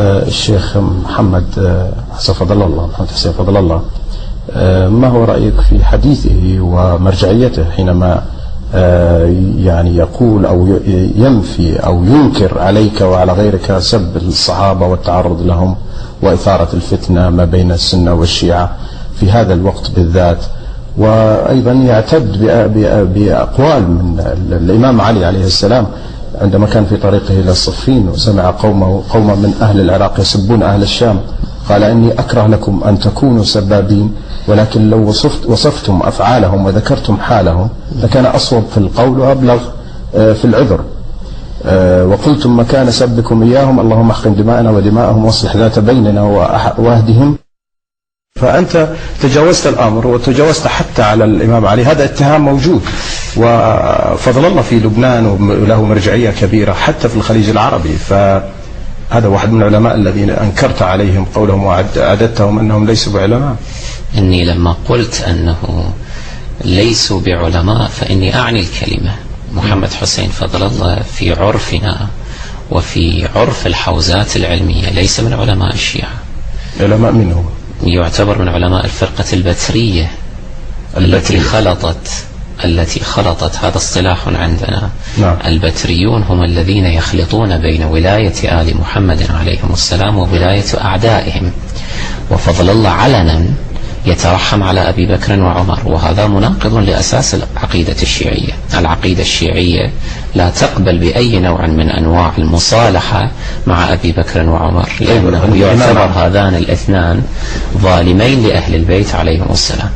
الشيخ محمد حسن فضل الله، محمد حسين فضل الله، ما هو رأيك في حديثه ومرجعيته حينما يعني يقول أو ينفي أو ينكر عليك وعلى غيرك سب الصحابة والتعرض لهم وإثارة الفتنة ما بين السنة والشيعة في هذا الوقت بالذات، وأيضا يعتد بأقوال من الإمام علي عليه السلام عندما كان في طريقه إلى الصفين وسمع قوما من أهل العراق يسبون أهل الشام، قال إني أكره لكم أن تكونوا سبابين، ولكن لو وصفتم أفعالهم وذكرتم حالهم لكان أصوب في القول وأبلغ في العذر، وقلتم مكان سبكم إياهم اللهم احقن دماءنا ودماءهم واصلح ذات بيننا واهدهم. فأنت تجاوزت الأمر وتجاوزت حتى على الإمام علي، هذا اتهام موجود، وفضل الله في لبنان وله مرجعية كبيرة حتى في الخليج العربي، فهذا واحد من العلماء الذين أنكرت عليهم قولهم وعددتهم أنهم ليسوا بعلماء. إني لما قلت أنه ليسوا بعلماء فإني أعني الكلمة. محمد حسين فضل الله في عرفنا وفي عرف الحوزات العلمية ليس من علماء الشيعة. علماء منه؟ يعتبر من علماء الفرقة البترية التي خلطت هذا اصطلاح عندنا. نعم. البتريون هم الذين يخلطون بين ولاية آل محمد عليهم السلام وولاية أعدائهم، وفضل الله علنا يترحم على أبي بكر وعمر، وهذا مناقض لأساس العقيدة الشيعية. العقيدة الشيعية لا تقبل بأي نوع من أنواع المصالحة مع أبي بكر وعمر، لأنه يعتبر هذان الاثنان ظالمين لأهل البيت عليهم السلام.